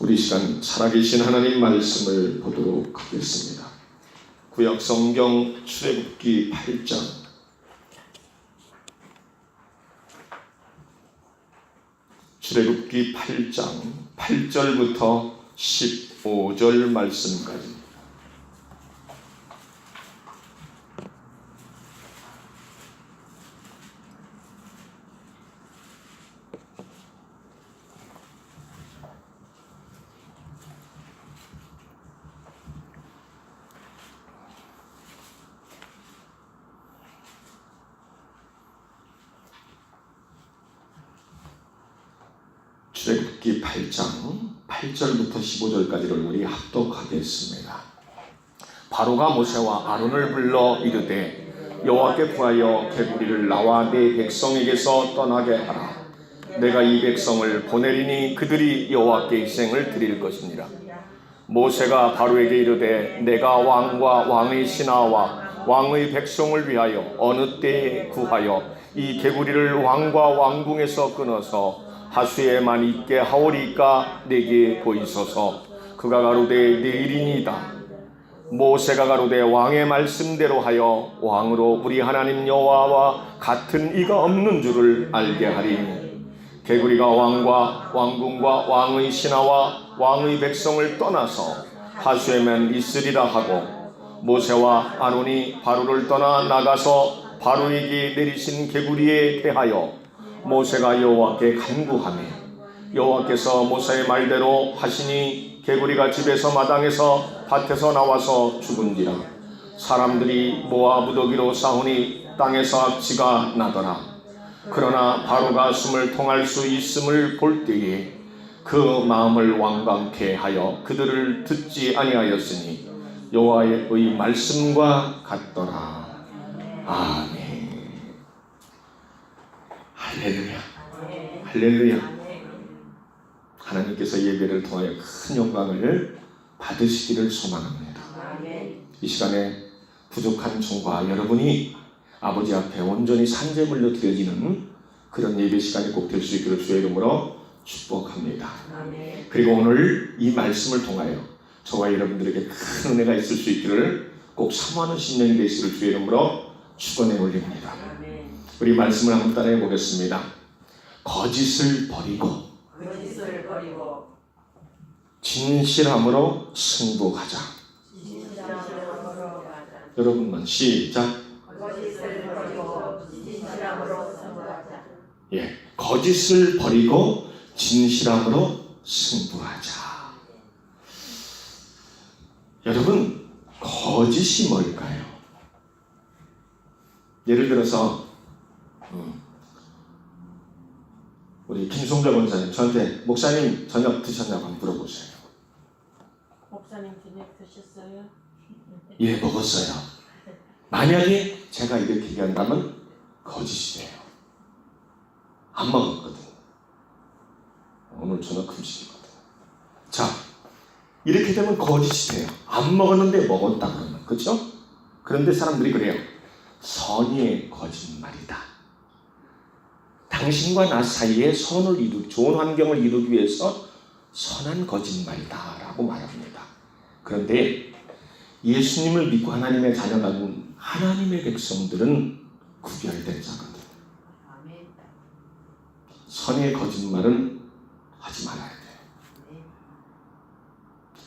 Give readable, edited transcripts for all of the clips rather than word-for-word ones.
우리 시간 살아계신 하나님 말씀을 보도록 하겠습니다. 구약 성경 출애굽기 8장 출애굽기 8장 8절부터 15절 말씀까지. 출애굽기 8장 8절부터 15절까지를 우리 합독하겠습니다. 바로가 모세와 아론을 불러 이르되 여호와께 구하여 개구리를 나와 네 백성에게서 떠나게 하라. 내가 이 백성을 보내리니 그들이 여호와께 희생을 드릴 것이니라. 모세가 바로에게 이르되 내가 왕과 왕의 신하와 왕의 백성을 위하여 어느 때에 구하여 이 개구리를 왕과 왕궁에서 끊어서 하수에만 있게 하오리까 내게 보이소서. 그가 가로되 내일이니이다. 모세가 가로되 왕의 말씀대로 하여 왕으로 우리 하나님 여호와와 같은 이가 없는 줄을 알게 하리니 개구리가 왕과 왕궁과 왕의 신하와 왕의 백성을 떠나서 하수에만 있으리라 하고 모세와 아론이 바로를 떠나 나가서 바로에게 내리신 개구리에 대하여 모세가 여호와께 간구하며 여호와께서 모세의 말대로 하시니 개구리가 집에서 마당에서 밭에서 나와서 죽은지라. 사람들이 모아 무더기로 싸우니 땅에서 악취가 나더라. 그러나 바로가 숨을 통할 수 있음을 볼 때에 그 마음을 완강케 하여 그들을 듣지 아니하였으니 여호와의 말씀과 같더라. 아멘. 할렐루야. 할렐루야. 하나님께서 예배를 통하여 큰 영광을 받으시기를 소망합니다. 이 시간에 부족한 종과 여러분이 아버지 앞에 온전히 산제물로 드려지는 그런 예배 시간이 꼭 될 수 있기를 주의 이름으로 축복합니다. 그리고 오늘 이 말씀을 통하여 저와 여러분들에게 큰 은혜가 있을 수 있기를 꼭 사모하는 신령이 되시기를 주의 이름으로 축원해 올립니다. 우리 말씀을 한번 따라해 보겠습니다. 거짓을 버리고 진실함으로 승부하자. 여러분만 시작. 예, 거짓을 버리고 진실함으로 승부하자. 여러분, 거짓이 뭘까요? 예를 들어서 우리 김송자 권사님 저한테 목사님 저녁 드셨냐고 한번 물어보세요. 목사님 저녁 드셨어요? 예, 먹었어요. 만약에 제가 이렇게 얘기한다면 거짓이에요. 안 먹었거든. 오늘 저녁 금식이거든. 자, 이렇게 되면 거짓이 돼요. 안 먹었는데 먹었다 그러면, 그렇죠? 그런데 사람들이 그래요. 선의의 거짓말이다. 당신과 나 사이에 좋은 환경을 이루기 위해서 선한 거짓말이다 라고 말합니다. 그런데 예수님을 믿고 하나님의 자녀가 된 하나님의 백성들은 구별된 자거든. 선의 거짓말은 하지 말아야 돼.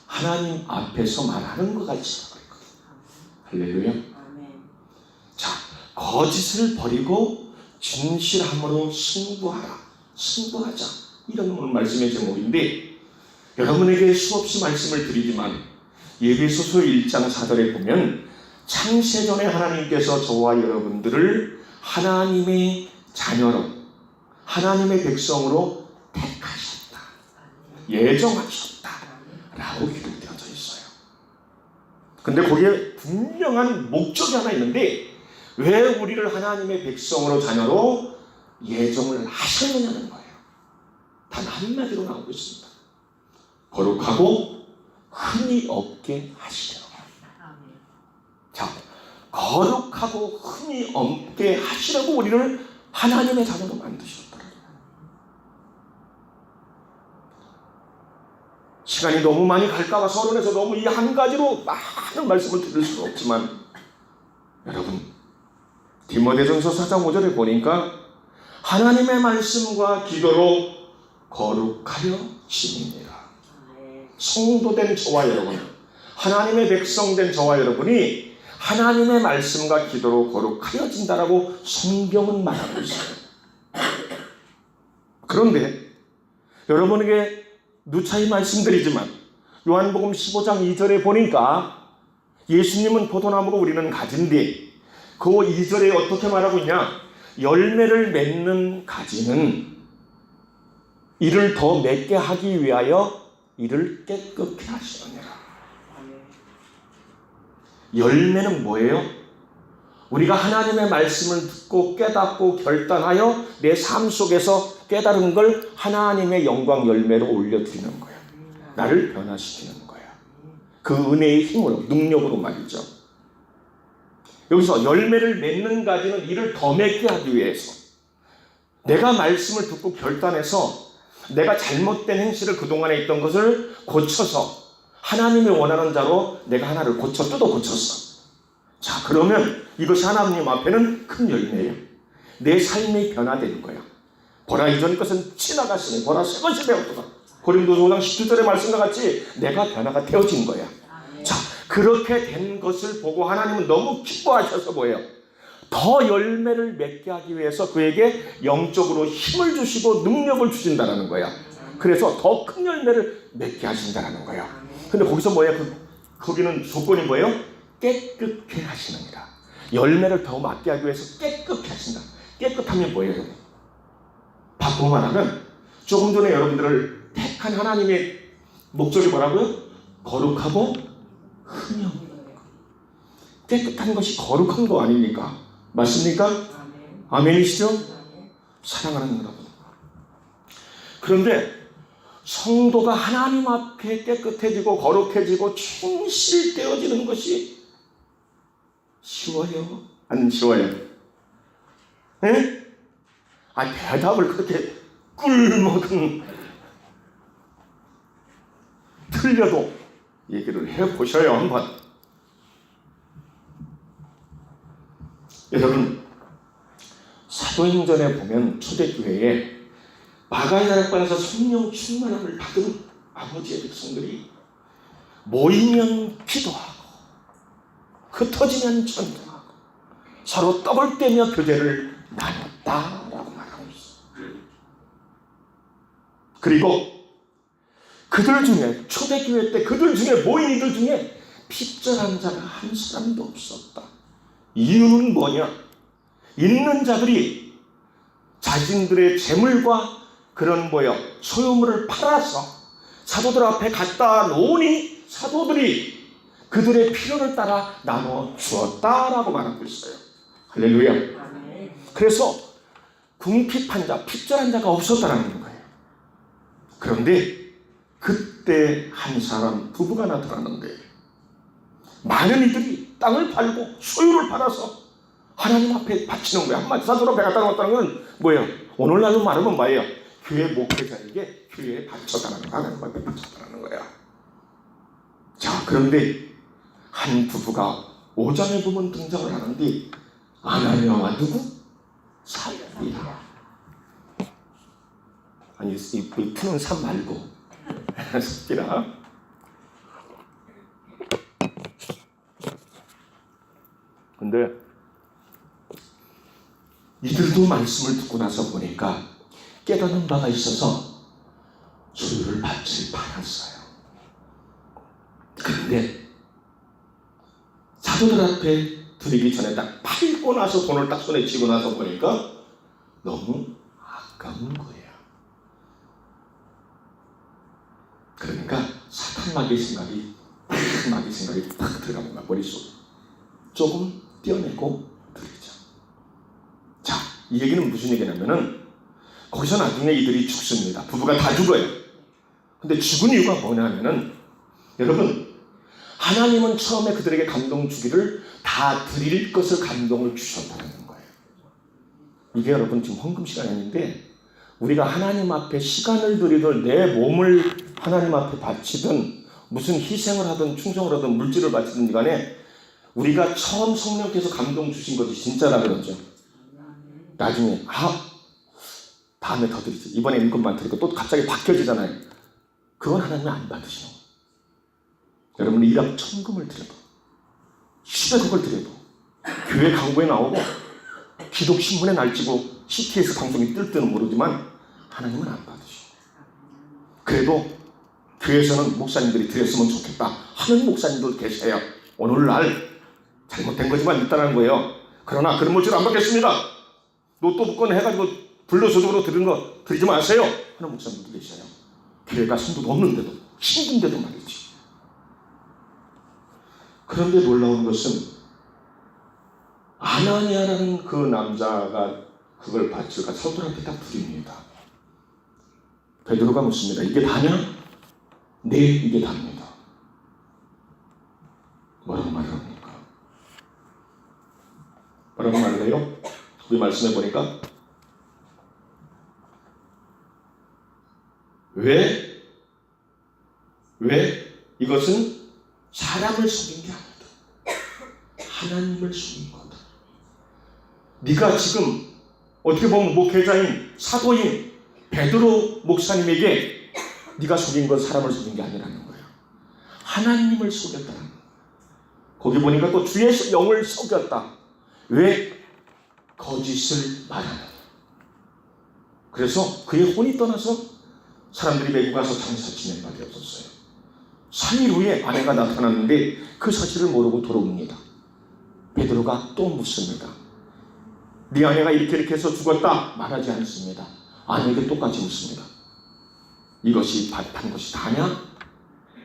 하나님 앞에서 말하는 것 같이 그랬거든. 할렐루야. 자, 거짓을 버리고 진실함으로 승부하자. 이런 오늘 말씀의 제목인데 여러분에게 수없이 말씀을 드리지만 예배소서 1장 4절에 보면 창세전에 하나님께서 저와 여러분들을 하나님의 자녀로 하나님의 백성으로 택하셨다. 예정하셨다. 라고 기록되어져 있어요. 근데 거기에 분명한 목적이 하나 있는데 왜 우리를 하나님의 백성으로 자녀로 예정을 하셨느냐는 거예요. 단 한마디로 나오고 있습니다. 거룩하고 흠이 없게 하시려고. 자, 거룩하고 흠이 없게 하시려고 우리를 하나님의 자녀로 만드셨더라고요. 시간이 너무 많이 갈까봐 서론에서 너무 이 한 가지로 많은 말씀을 드릴 수는 없지만, 여러분, 디모데전서 4장 5절에 보니까 하나님의 말씀과 기도로 거룩하여 지닙니다. 성도된 저와 여러분, 하나님의 백성된 저와 여러분이 하나님의 말씀과 기도로 거룩하여진다라고 성경은 말하고 있어요. 그런데 여러분에게 누차히 말씀드리지만 요한복음 15장 2절에 보니까 예수님은 포도나무고 우리는 가지인데, 그 2절에 어떻게 말하고 있냐? 열매를 맺는 가지는 이를 더 맺게 하기 위하여 이를 깨끗게 하시느니라. 열매는 뭐예요? 우리가 하나님의 말씀을 듣고 깨닫고 결단하여 내 삶 속에서 깨달은 걸 하나님의 영광 열매로 올려드리는 거예요. 나를 변화시키는 거예요. 그 은혜의 힘으로, 능력으로 말이죠. 여기서 열매를 맺는 가지는 이를 더 맺게 하기 위해서, 내가 말씀을 듣고 결단해서 내가 잘못된 행실을 그동안에 있던 것을 고쳐서 하나님이 원하는 자로 내가 하나를 뜯어 고쳤어. 자, 그러면 이것이 하나님 앞에는 큰 열매예요. 내 삶이 변화되는 거야. 보라, 이전 것은 지나갔으니 보라, 새 것이 되었도다. 고린도서 5장 17절의 말씀과 같이 내가 변화가 되어진 거야. 자, 그렇게 된 것을 보고 하나님은 너무 기뻐하셔서 뭐예요? 더 열매를 맺게 하기 위해서 그에게 영적으로 힘을 주시고 능력을 주신다는 거야. 그래서 더 큰 열매를 맺게 하신다는 거야. 근데 거기서 뭐예요? 거기는 조건이 뭐예요? 깨끗게 하시느니라. 열매를 더 맡게 하기 위해서 깨끗게 하신다. 깨끗하면 뭐예요? 바꾸고 말하면 조금 전에 여러분들을 택한 하나님의 목적이 뭐라고요? 거룩하고 흠이 없는 거. 깨끗한 것이 거룩한 거 아닙니까? 맞습니까? 아멘이시죠? 사랑하는 여러분, 그런데 성도가 하나님 앞에 깨끗해지고 거룩해지고 충실되어지는 것이 쉬워요? 안 쉬워요? 네? 대답을 그렇게 꿀먹은 틀려도 얘기를 해보셔요, 한번. 여러분, 사도행전에 보면 초대교회에 마가의 다락방에서 성령 충만함을 받은 아버지의 백성들이 모이면 기도하고 흩어지면 전도하고 서로 떡을 떼며 교제를 나눴다라고 말하고 있어요. 그리고 그들 중에, 초대교회 때 그들 중에, 모인 이들 중에 핍절한 자가 한 사람도 없었다. 이유는 뭐냐? 있는 자들이 자신들의 재물과 그런 소유물을 팔아서 사도들 앞에 갖다 놓으니 사도들이 그들의 필요를 따라 나눠 주었다라고 말하고 있어요. 할렐루야. 그래서 궁핍한 자, 핍절한 자가 없었다는 거예요. 그런데 그때 한 사람 부부가 나타났는데, 많은 이들이 땅을 팔고 소유를 팔아서 하나님 앞에 바치는 거예요. 한마디 사도로 앞에 갖다 놓았다는 건 뭐예요? 오늘날로 말하면 뭐예요? 교회 목회자에게 교회에 바쳐달라는 거, 하나님 앞에 바쳐달라는 거야. 자, 그런데 한 부부가 5장에 보면 등장을 하는데, 아나니아와 누구? 삽비라. 아니, 이 푸는 삽 말고 삽비라. 근데 이들도 말씀을 듣고 나서 보니까 깨닫는 바가 있어서 소유를 밭을 팔았어요. 그런데 사도들 앞에 드리기 전에 딱 팔고 나서 돈을 딱 손에 쥐고 나서 보니까 너무 아까운 거예요. 그러니까 사탄 마귀의 생각이 팍 들어가고 막 머릿속에 조금 떼어내고 드리죠. 자, 이 얘기는 무슨 얘기냐면은 거기서 나중에 이들이 죽습니다. 부부가 다 죽어요. 근데 죽은 이유가 뭐냐면은, 여러분, 하나님은 처음에 그들에게 감동 주기를 다 드릴 것을 감동을 주셨다는 거예요. 이게 여러분 지금 헌금 시간이 아닌데, 우리가 하나님 앞에 시간을 드리든 내 몸을 하나님 앞에 바치든 무슨 희생을 하든 충성을 하든 물질을 바치든 간에 우리가 처음 성령께서 감동 주신 것이 진짜라 그러죠. 나중에 다음에 더 드리지, 이번에 임금만 드리고 또 갑자기 바뀌어지잖아요. 그건 하나님이 안 받으시는 거예요. 여러분 1억 1000금을 드려도 10억을 드려도 교회 광고에 나오고 기독신문에 날치고 CTS 방송이 뜰 때는 모르지만 하나님은 안 받으시고, 그래도 교회에서는 목사님들이 드렸으면 좋겠다 하는 목사님들 계세요. 오늘날 잘못된 거지만 있다는 거예요. 그러나 그런 물질 안 받겠습니다. 로또 복권 해가지고 불로소득으로 드리는 거 드리지 마세요 하는 목사님들도 계셔요. 교회가 성도도 없는데도 힘든데도 말이지. 그런데 놀라운 것은 아나니아라는 그 남자가 그걸 바칠까 사도들한테 다 드립니다. 베드로가 묻습니다. 이게 다냐? 네, 이게 답니다. 뭐라고 말을 합니까? 뭐라고 말을 해요? 우리 말씀해 보니까 왜 이것은 사람을 속인 게 아니다. 하나님을 속인 거다. 네가 지금 어떻게 보면 목회자인 사도인 베드로 목사님에게 네가 속인 건 사람을 속인 게 아니라는 거예요. 하나님을 속였다는 거예요. 거기 보니까 또 주의 영을 속였다. 왜? 거짓을 말하는. 그래서 그의 혼이 떠나서 사람들이 메고 가서 장사 지낸 말이 없었어요. 3일 후에 아내가 나타났는데 그 사실을 모르고 돌아옵니다. 베드로가 또 묻습니다. 네 아내가 이렇게 해서 죽었다 말하지 않습니다. 아내에게 똑같이 묻습니다. 이것이 한 것이 다냐?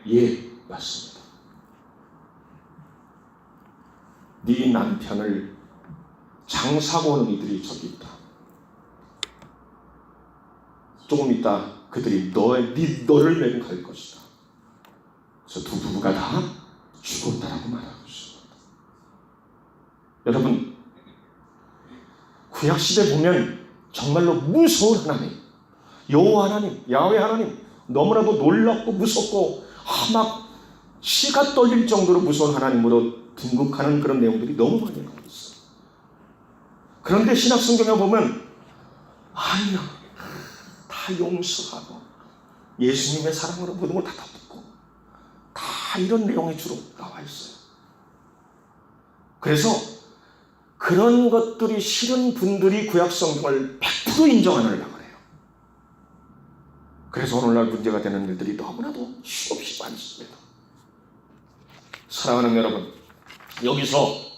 예, 맞습니다. 네 남편을 장사고 오는 이들이 저기 있다. 조금 있다 그들이 너를 메고 갈 것이다. 그래서 두 부부가 다 죽었다라고 말하고 있습니다. 여러분, 구약시대 보면 정말로 무서운 하나님, 여호와 하나님, 야훼 하나님, 너무나도 놀랍고 무섭고 막 시가 떨릴 정도로 무서운 하나님으로 등극하는 그런 내용들이 너무 많이 나와 있어요. 그런데 신약 성경에 보면 아니야, 다 용서하고 예수님의 사랑으로 모든 걸 다 덮고 다 이런 내용이 주로 나와 있어요. 그래서 그런 것들이 싫은 분들이 구약 성경을 100% 인정하느라고 그래요. 그래서 오늘날 문제가 되는 일들이 너무나도 수없이 많습니다. 사랑하는 여러분, 여기서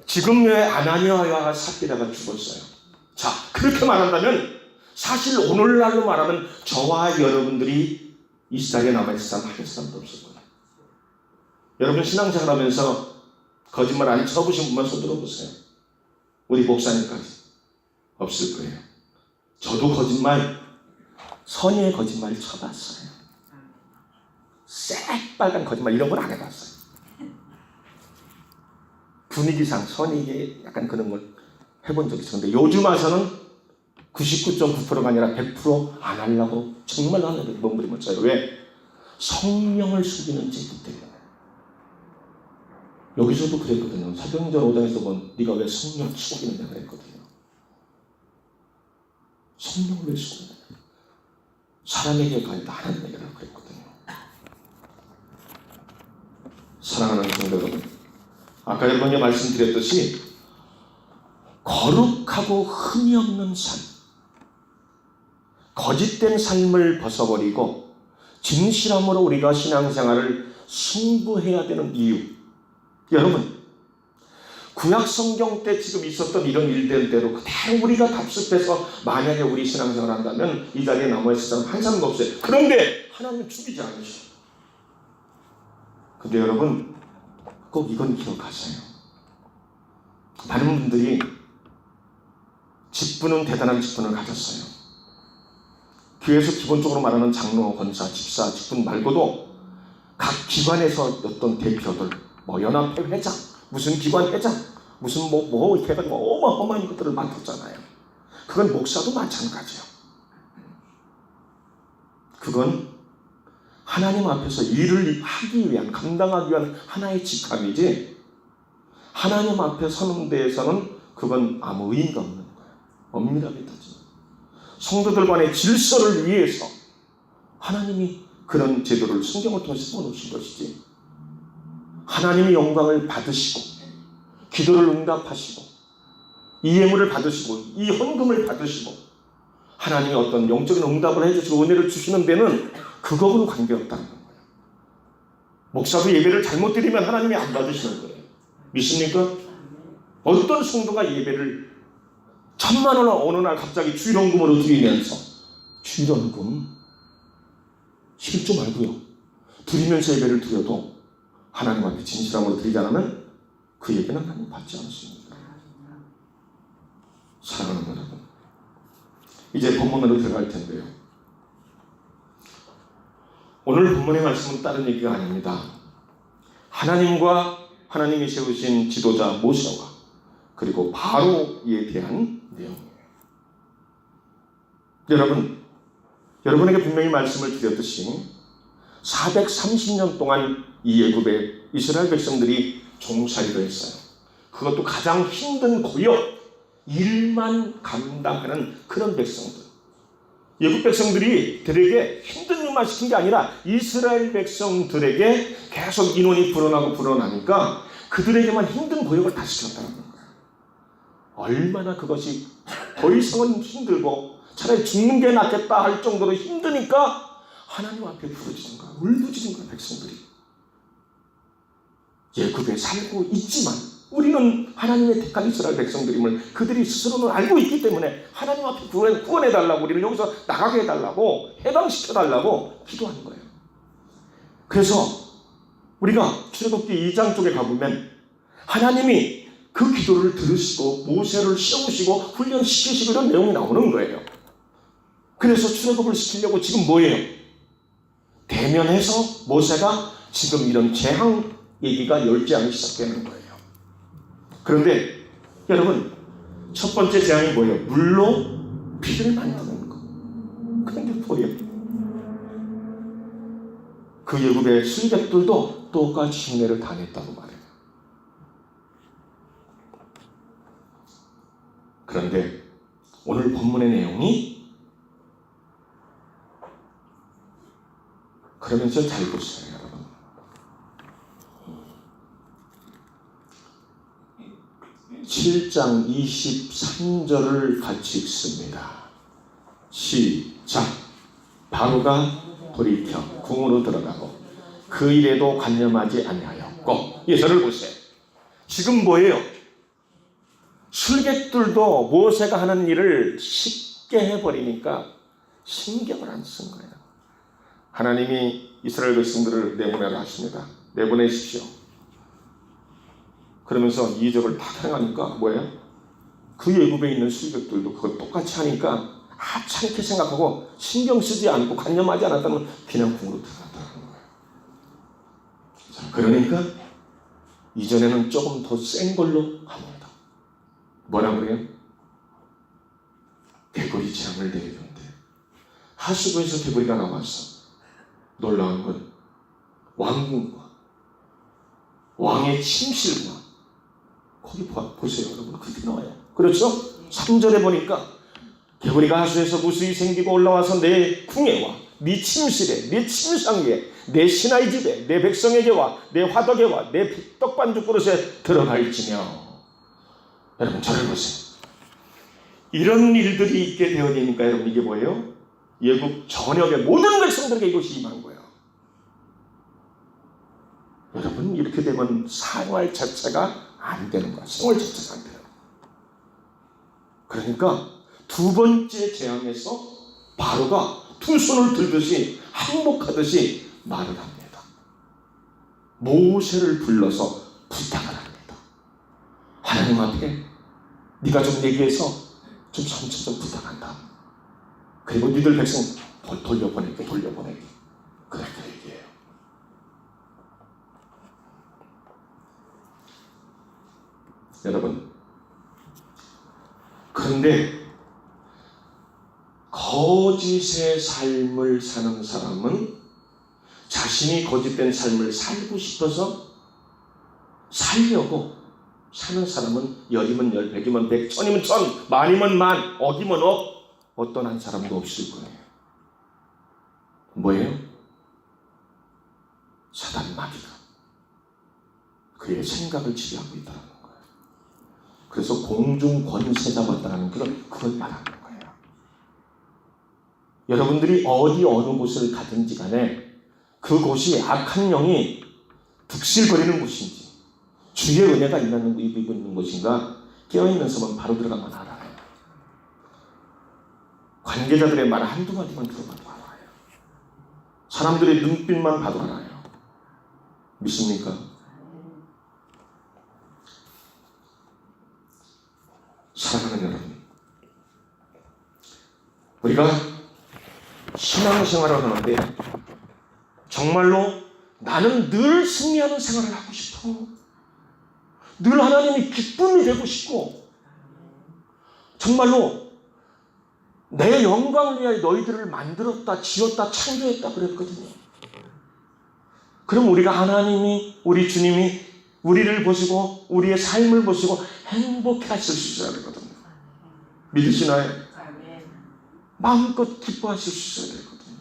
지금 왜 아나니아와 삽비라가 죽었어요? 자, 그렇게 말한다면 사실 오늘날로 말하면 저와 여러분들이 이 자리에 남아있을 사람 한 사람도 없을 거예요. 여러분 신앙생활 하면서 거짓말 안 쳐보신 분만 손 들어보세요. 우리 목사님까지 없을 거예요. 저도 선의의 거짓말 쳐봤어요. 새빨간 거짓말 이런 걸 안 해봤어요. 분위기상 선의의 약간 그런 걸 해본 적이 있었는데 요즘 와서는 99.9%가 아니라 100% 안 하려고 정말 하는데 몸부림을 쳐요. 왜? 성령을 속이는 죄이기 때문에. 여기서도 그랬거든요. 사도행전 5장에서 본 네가 왜 성령을 속이느냐 그랬거든요. 성령을 왜 속이느냐. 사람에게가 아니라 하나님에게라고 그랬거든요. 사랑하는 성도 여러분, 아까 여러분이 말씀드렸듯이 거룩하고 흠이 없는 삶, 거짓된 삶을 벗어버리고 진실함으로 우리가 신앙생활을 승부해야 되는 이유. 여러분, 구약 성경 때 지금 있었던 이런 일들대로 그대로 우리가 답습해서 만약에 우리 신앙생활을 한다면 이 자리에 남아있을 사람 한 사람도 없어요. 그런데 하나님은 죽이지 않으셔. 근데 여러분, 꼭 이건 기억하세요. 많은 분들이 직분은 대단한 직분을 가졌어요. 교회에서 기본적으로 말하는 장로, 권사, 집사, 직분 말고도 각 기관에서 어떤 대표들, 연합회 회장, 무슨 기관 회장, 무슨 이렇게 해가지고 어마어마한 것들을 맡았잖아요. 그건 목사도 마찬가지예요. 그건 하나님 앞에서 일을 하기 위한, 감당하기 위한 하나의 직함이지, 하나님 앞에 서는 데에서는 그건 아무 의미가 없는 거예요. 엄밀하게 따지면 성도들 간의 질서를 위해서 하나님이 그런 제도를 성경을 통해서 써놓으신 것이지, 하나님이 영광을 받으시고 기도를 응답하시고 이 예물을 받으시고 이 헌금을 받으시고 하나님이 어떤 영적인 응답을 해주시고 은혜를 주시는 데는 그거하고는 관계없다는 거예요. 목사도 예배를 잘못 드리면 하나님이 안 받으시는 거예요. 믿습니까? 어떤 성도가 예배를 1,000,000원을 어느 날 갑자기 주일헌금으로 드리면서, 주일헌금 실조 말고요, 드리면서 예배를 드려도 하나님 앞에 진실함으로 드리지 않으면 그 예배는 하나님 받지 않습니다. 사랑하는 여러분, 이제 본문으로 들어갈 텐데요, 오늘 본문의 말씀은 다른 얘기가 아닙니다. 하나님과 하나님이 세우신 지도자 모세와 그리고 바로에 대한 내용이에요. 여러분에게 분명히 말씀을 드렸듯이 430년 동안 이 애굽에 이스라엘 백성들이 종살이를 했어요. 그것도 가장 힘든 고역, 일만 감당하는 그런 백성들. 애굽 백성들이 들에게 힘든 일만 시킨 게 아니라 이스라엘 백성들에게 계속 인원이 불어나니까 그들에게만 힘든 고역을 다 시켰다는 거예요. 얼마나 그것이 더 이상은 힘들고 차라리 죽는 게 낫겠다 할 정도로 힘드니까 하나님 앞에 부르짖은 거야. 울부짖은 거야, 백성들이. 애굽에 살고 있지만 우리는 하나님의 택한 이스라엘 백성들임을 그들이 스스로는 알고 있기 때문에 하나님 앞에 구원해달라고, 우리를 여기서 나가게 해달라고, 해방시켜달라고 기도하는 거예요. 그래서 우리가 출애굽기 2장 쪽에 가보면 하나님이 그 기도를 들으시고 모세를 세우시고 훈련시키시고 이런 내용이 나오는 거예요. 그래서 출애굽을 시키려고 지금 뭐예요? 대면해서 모세가 지금 이런 재앙 얘기가 열지하기 시작되는 거예요. 그런데 여러분, 첫 번째 재앙이 뭐예요? 물로 피를 만드는 거. 그런데 뭐예요? 그 애굽의 술객들도 똑같이 흉내를 다 냈다고 말해요. 그런데 오늘 본문의 내용이, 그러면서 잘 보세요, 여러분. 7장 23절을 같이 읽습니다. 시작. 바로가 돌이켜 궁으로 들어가고 그 일에도 관념하지 아니하였고. 예서를 보세요. 지금 뭐예요? 술객들도 모세가 하는 일을 쉽게 해버리니까 신경을 안 쓴 거예요. 하나님이 이스라엘 백성들을 내보내라 하십니다. 내보내십시오. 그러면서 이적을 다 행하니까 뭐예요? 그 애굽에 있는 술객들도 그걸 똑같이 하니까 하찮게 생각하고 신경 쓰지 않고 관념하지 않았다면 그냥 궁으로 들어갔다는 거예요. 자, 그러니까 이전에는 조금 더 센 걸로 합니다. 뭐라 그래요? 개구리 재앙을 내리는데 하수구에서 개구리가 나왔어. 놀라운 건 왕궁과 왕의 침실과, 거기 보세요 여러분, 그렇게 나와요. 그렇죠? 3절에 보니까 개구리가 하수에서 무수히 생기고 올라와서 내 궁에와 네 침실에, 네 침상에, 내 신하의 집에, 내 백성에게와 내 화덕에와 내 떡반죽 그릇에 들어갈지며. 여러분 저를 보세요. 이런 일들이 있게 되어지니까 여러분 이게 뭐예요? 애굽 전역의 모든 백성들에게 이것이 임한 거예요. 여러분 이렇게 되면 생활 자체가 안 되는 거야. 생활 자체가 안 돼요. 그러니까 두 번째 재앙에서 바로가 두 손을 들듯이 항복하듯이 말을 합니다. 모세를 불러서 부탁을 합니다. 하나님 앞에 네가 좀 얘기해서 좀 삼천 좀 부탁한다. 그리고 니들 백성 돌려보낼게. 그렇게 얘기해요. 여러분, 그런데 거짓 거짓의 삶을 사는 사람은 자신이 거짓된 삶을 살고 싶어서 살려고 사는 사람은 열이면 열, 백이면 백, 천이면 천, 만이면 만, 억이면 억, 어떤 한 사람도 없을 거예요. 뭐예요? 사단 마귀가 그의 생각을 지배하고 있다는 거예요. 그래서 공중 권세 잡았다는 그걸 말하는 거예요. 여러분들이 어느 곳을 가든지 간에 그곳이 악한 영이 득실거리는 곳인지 주의 은혜가 있는 곳인가 깨어있는 섬은 바로 들어가면 알아요. 관계자들의 말 한두 마디만 들어봐도 알아요. 사람들의 눈빛만 봐도 알아요. 믿습니까? 사랑하는 여러분, 우리가 신앙생활을 하는데 정말로 나는 늘 승리하는 생활을 하고 싶어. 늘 하나님이 기쁨이 되고 싶고 정말로 내 영광을 위하여 너희들을 만들었다, 지었다, 창조했다 그랬거든요. 그럼 우리가 하나님이, 우리 주님이 우리를 보시고 우리의 삶을 보시고 행복해 하실 수 있어야 되거든요. 믿으시나요? 마음껏 기뻐하실 수 있어야 되거든요.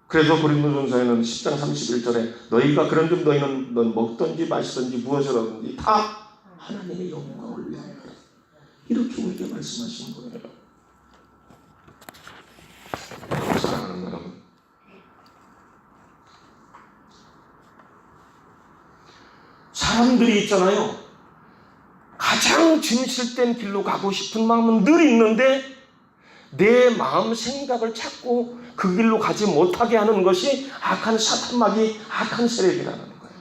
그래서 고린도전서에는 10장 31절에 너희가 그런 점 너희는 먹든지 마시든지 무엇을 하든지 다 하나님의 영광을 위하여 이렇게 우리에게 말씀하신 거예요. 사랑하는 여러분, 사람들이 있잖아요. 가장 진실된 길로 가고 싶은 마음은 늘 있는데 내 마음 생각을 찾고 그 길로 가지 못하게 하는 것이 악한 사탄마귀, 악한 세력이라는 거예요.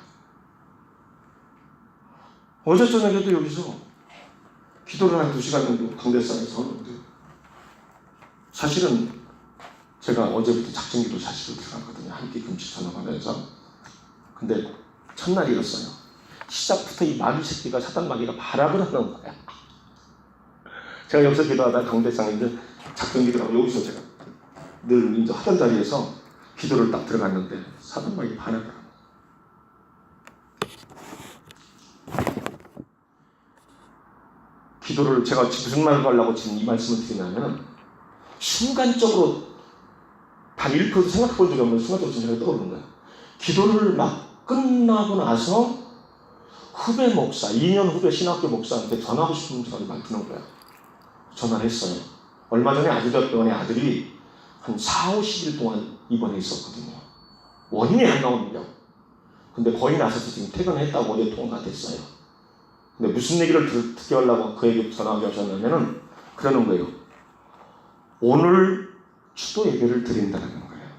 어제 저녁에도 여기서 기도를 한 2시간 정도 강대상에서 하는데 사실은 제가 어제부터 작정기도 사실로 들어갔거든요. 함께 금식 전화하면서. 근데 첫날이었어요. 시작부터 이 마귀 새끼가 사탄마귀가 발악을 하는 거야. 제가 여기서 기도하다가 강대상인데 작정기도 하고 여기서 제가 늘 이제 하던 자리에서 기도를 딱 들어갔는데 사탄마귀 발악을 하는 거야. 기도를 제가 무슨 말을 하려고 지금 이 말씀을 드리냐면 순간적으로 단 1%도 생각해 본 적이 없는 순간적으로 생각이 떠오르는 거예요. 기도를 막 끝나고 나서 후배 목사, 2년 후배 신학교 목사한테 전화하고 싶은 생각이 막 드는 거예요. 전화를 했어요. 얼마 전에 아주대병원의 아들이 한 4-50일 동안 입원해 있었거든요. 원인이 안 나오는데요. 근데 거의 나서서 지금 퇴근했다고 어제 통화가 됐어요. 근데 무슨 얘기를 듣게 하려고 그에게 전화하게 하셨냐면은 그러는 거예요. 오늘 추도 예배를 드린다는 거예요.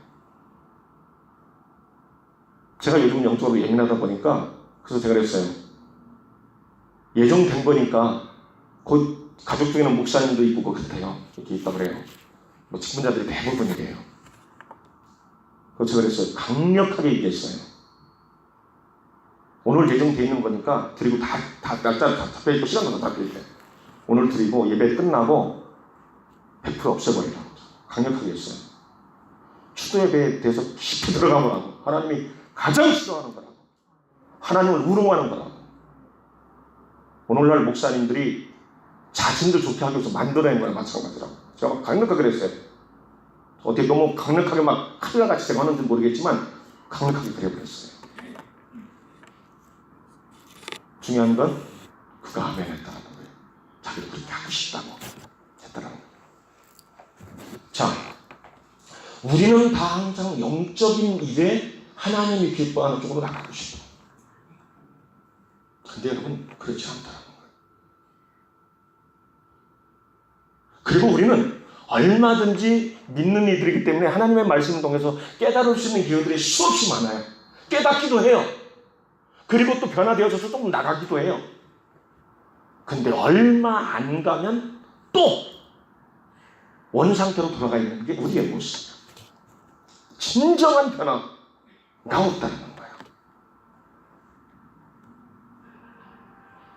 제가 요즘 영적으로 예민하다 보니까 그래서 제가 그랬어요. 예정된 거니까 곧 가족 중에는 목사님도 있고 그렇대요. 이렇게 있다 그래요. 뭐 직분자들이 대부분이래요. 그래서 제가 그랬어요. 강력하게 얘기했어요. 오늘 예정되어 있는 거니까 드리고 날짜를 다 잡혀있고 시간도 다 잡혀있대. 오늘 드리고 예배 끝나고 100% 없애버리라고 강력하게 했어요. 추도 예배에 대해서 깊이 들어가보라고. 하나님이 가장 싫어하는 거라고. 하나님을 우롱하는 거라고. 오늘날 목사님들이 자신도 좋게 하기 위해서 만들어낸 거랑 마찬가지라고. 제가 강력하게 그랬어요. 어떻게 너무 강력하게 막 칼날같이 제가 하는지 모르겠지만 강력하게 그래버렸어요. 중요한 건 그가 아멘 했다는 거예요. 자기도 그렇게 하고 싶다고 했다는 거예요. 자, 우리는 다 항상 영적인 일에 하나님이 기뻐하는 쪽으로 나가고 싶어요. 근데 여러분 그렇지 않다는 거예요. 그리고 우리는 얼마든지 믿는 이들이기 때문에 하나님의 말씀을 통해서 깨달을 수 있는 기회들이 수없이 많아요. 깨닫기도 해요. 그리고 또 변화되어져서 조금 나가기도 해요. 근데 얼마 안 가면 또 원상태로 돌아가 있는 게 우리의 모습이에요. 진정한 변화가 없다는 거예요.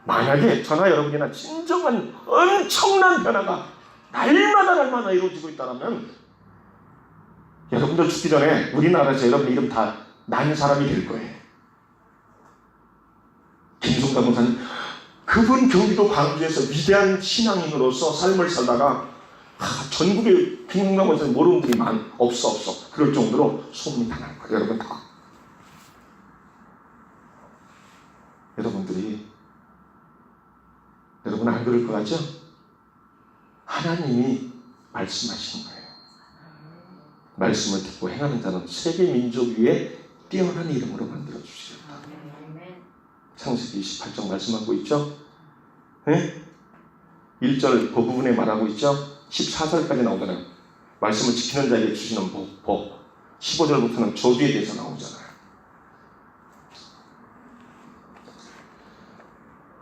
만약에 저나 여러분이나 진정한 엄청난 변화가 날마다 이루어지고 있다면 여러분들 죽기 전에 우리나라에서 여러분 이름 다 난 사람이 될 거예요. 김성담 목사님, 그분 경기도 광주에서 위대한 신앙인으로서 삶을 살다가 전국에 김성담 목사님 모르는 분이 없어. 그럴 정도로 소문이 다 날 거예요. 여러분 다. 여러분 안 그럴 것 같죠? 하나님이 말씀하시는 거예요. 말씀을 듣고 행하는 자는 세계 민족 위에 뛰어난 이름으로 만들어 주시겠다. 창세기 28장 말씀하고 있죠? 네? 1절 그 부분에 말하고 있죠? 14절까지 나오잖아요. 말씀을 지키는 자에게 주시는 복. 15절부터는 저주에 대해서 나오잖아요.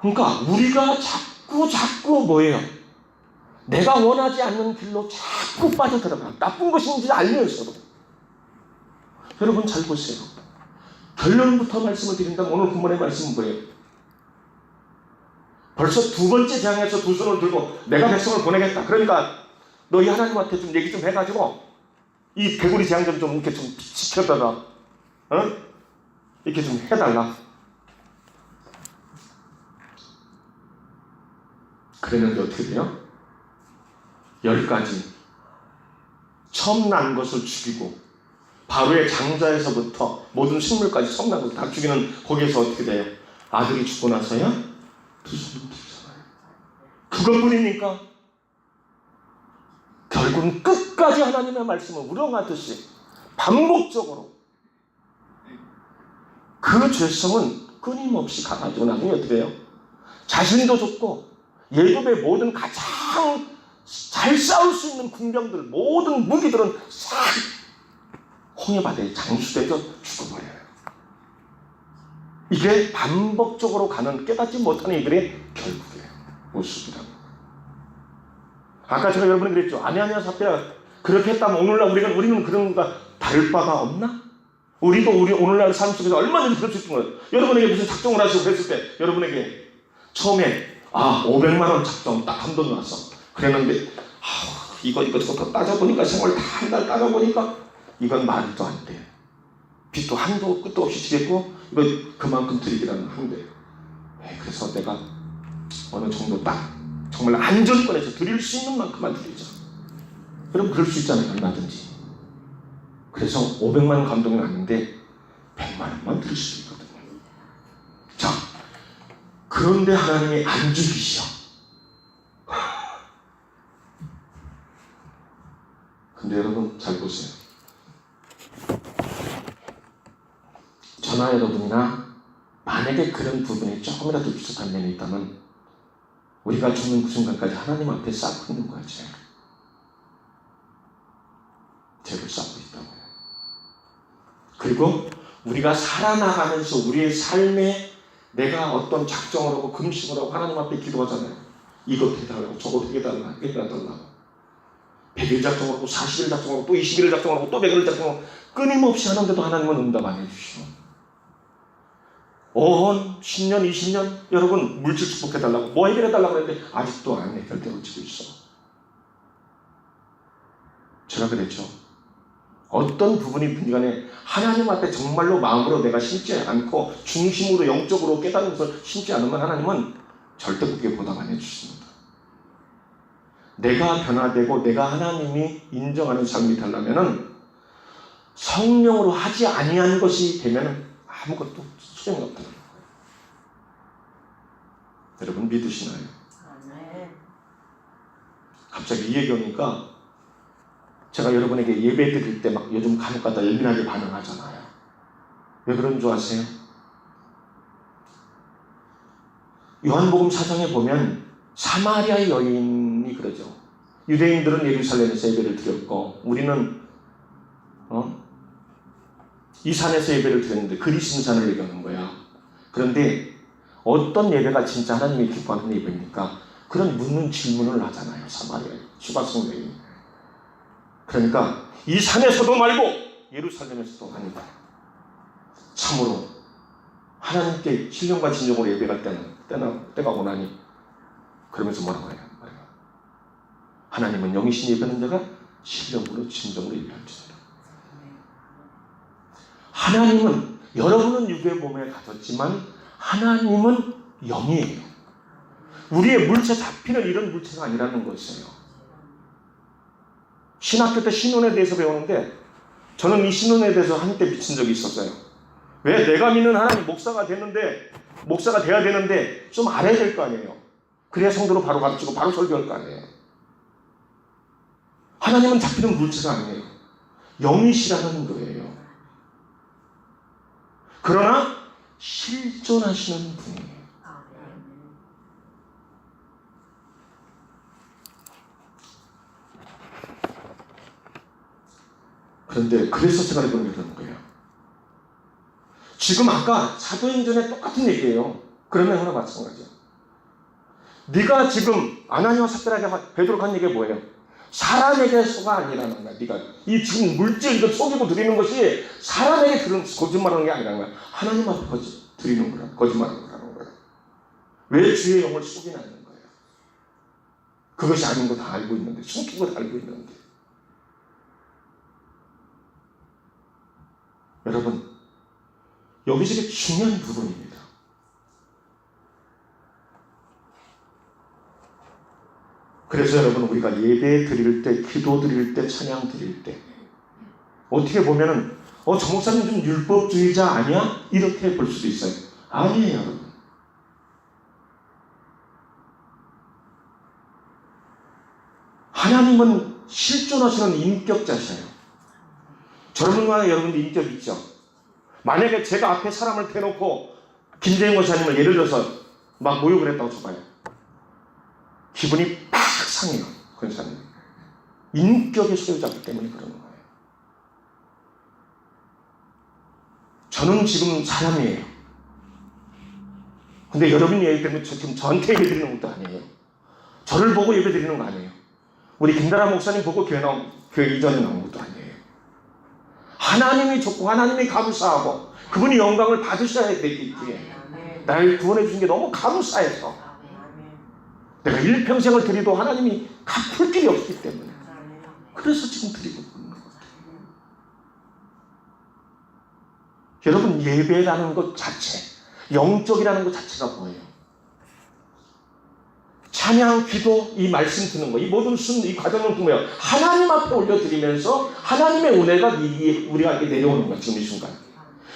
그러니까 우리가 자꾸 뭐예요? 내가 원하지 않는 길로 자꾸 빠져들어가. 나쁜 것인지 알면서도. 여러분 잘 보세요. 결론부터 말씀을 드린다면 오늘 본문의 말씀은 뭐예요? 벌써 두 번째 재앙에서 두 손을 들고 내가 백성을 보내겠다. 그러니까 너희 하나님한테 좀 얘기 좀 해가지고 이 개구리 재앙 좀 이렇게 좀 지켜달라. 이렇게 좀 해달라. 그랬는데 어떻게 돼요? 10가지 처음 난 것을 죽이고 바로의 장자에서부터 모든 식물까지 처음 난 것을 다 죽이는 거기에서 어떻게 돼요? 아들이 죽고 나서야 두 손을 들잖아요. 그것뿐입니까? 결국은 끝까지 하나님의 말씀을 우러가듯이 반복적으로 그 죄성은 끊임없이 가가지고 나중에 어떻게 해요? 자신도 죽고 예굽의 모든 가장 잘 싸울 수 있는 군병들 모든 무기들은 싹 홍해바다에 장수돼서 죽어버려요. 이게 반복적으로 가는 깨닫지 못하는 이들의 결국이에요. 모습이라고. 아까 제가 여러분이 그랬죠. 아니야 사피라 그렇게 했다면 오늘날 우리는 그런 거가 다를 바가 없나? 우리도 우리 오늘날 삶 속에서 얼마든지 그럴 수 있는 거예요. 여러분에게 무슨 작정을 하시고 그랬을 때 여러분에게 처음에 500만 원 작정 딱 한 번 나왔어. 그랬는데 이거 저거 따져보니까 생활 다 한 달 따져보니까 이건 말도 안 돼. 빚도 한도 끝도 없이 지겠고 이거 그만큼 드리기라는 한대. 그래서 내가 어느 정도 딱 정말 안전권에서 드릴 수 있는 만큼만 드리자. 그럼 그럴 수 있잖아요. 얼마든지. 그래서 500만 원 감동이 났는데 100만 원만 드릴 수 있거든요. 자, 그런데 하나님이 안 죽이셔. 근데 여러분 잘 보세요. 저나 여러분이나 만약에 그런 부분이 조금이라도 비슷한 면이 있다면 우리가 죽는 그 순간까지 하나님 앞에 쌓고 있는 거야. 죄를 쌓고 있다고요. 그리고 우리가 살아나가면서 우리의 삶에 내가 어떤 작정을 하고 금식을 하고 하나님 앞에 기도하잖아요. 이것 해달라고 저것 해달라고 100일 작정하고 40일 작정하고 또 20일 작정하고 또 100일 작정하고 끊임없이 하는데도 하나님은 응답 안 해주시오. 5년, 10년, 20년 여러분 물질 축복해달라고 뭐 해결해달라고 그랬는데 아직도 안 해결되고 있어. 제가 그랬죠. 어떤 부분이 간에 하나님 앞에 정말로 마음으로 내가 심지 않고 중심으로 영적으로 깨달으면서 심지 않으면 하나님은 절대 그렇게 보답 안 해주십니다. 내가 변화되고 내가 하나님이 인정하는 삶이 되려면 성령으로 하지 아니한 것이 되면 아무것도 소용이 없다는 거예요. 여러분 믿으시나요? 갑자기 이 얘기하니까 제가 여러분에게 예배 드릴 때 막 요즘 간혹 가다 예민하게 반응하잖아요. 왜 그런 줄 아세요? 요한복음 4장에 보면 사마리아 여인이 그러죠. 유대인들은 예루살렘에서 예배를 드렸고 우리는 이 산에서 예배를 드렸는데 그리심산을 얘기하는 거야. 그런데 어떤 예배가 진짜 하나님이 기뻐하는 예배입니까? 그런 묻는 질문을 하잖아요. 사마리아 수가성 여인이. 그러니까 이 산에서도 말고 예루살렘에서도 아니다. 참으로 하나님께 신령과 진정으로 예배할 때가 오나니 그러면서 뭐라고 해요? 하나님은 영이신 예배하는 자가 신령으로 진정으로 예배할지어다. 하나님은 여러분은 육의 몸에 가졌지만 하나님은 영이에요. 우리의 물체 잡히는 이런 물체가 아니라는 것이에요. 신학교 때 신론에 대해서 배우는데 저는 이 신론에 대해서 한때 미친 적이 있었어요. 왜 내가 믿는 하나님 목사가 돼야 되는데 좀 알아야 될 거 아니에요. 그래야 성도로 바로 가르치고 바로 설교할 거 아니에요. 하나님은 잡히는 물체가 아니에요. 영이시라는 거예요. 그러나 실존하시는 분이에요. 그런데 그래서 제가 이걸 이러는 거예요. 지금 아까 사도행전에 똑같은 얘기예요. 그런 내용이나 마찬가지예요. 네가 지금 아나니와 삽비라에게 베드로가 한 얘기가 뭐예요? 사람에게서가 아니라는 거야. 네가 이 지금 물질 이거 속이고 드리는 것이 사람에게 그런 거짓말하는 게 아니라는 거야. 하나님 앞에 드리는 거야. 거짓말하는 거야. 왜 주의 영을 속이냐는 거예요. 그것이 아닌 거 다 알고 있는데, 숨긴 거 다 알고 있는데. 여러분, 여기서 되게 중요한 부분입니다. 그래서 여러분, 우리가 예배 드릴 때, 기도 드릴 때, 찬양 드릴 때 어떻게 보면은 저 목사님 좀 율법주의자 아니야? 이렇게 볼 수도 있어요. 아니에요, 여러분. 하나님은 실존하시는 인격자셔요. 저러분과 여러분도 인격 있죠? 만약에 제가 앞에 사람을 대놓고 김재인 목사님을 예를 들어서 막 모욕을 했다고 쳐봐요. 기분이 팍 상해요. 그런 사람이. 인격의 소유자이기 때문에 그러는 거예요. 저는 지금 사람이에요. 근데 여러분이 예배드리면 지금 저한테 예배드리는 것도 아니에요. 저를 보고 예배드리는 거 아니에요. 우리 김다라 목사님 보고 교회 이전에 나온 것도 아니에요. 하나님이 좋고 하나님이 감사하고 그분이 영광을 받으셔야 되겠기에 날 구원해 주신 게 너무 감사해서 내가 일평생을 드리도 하나님이 갚을 길이 없기 때문에 그래서 지금 드리고 있는 것 같아요. 여러분, 예배라는 것 자체, 영적이라는 것 자체가 뭐예요? 찬양, 기도, 이 말씀 듣는 거, 이 모든 이 과정은 뭐예요? 하나님 앞에 올려드리면서 하나님의 은혜가 우리에게 내려오는 거야, 지금 이 순간.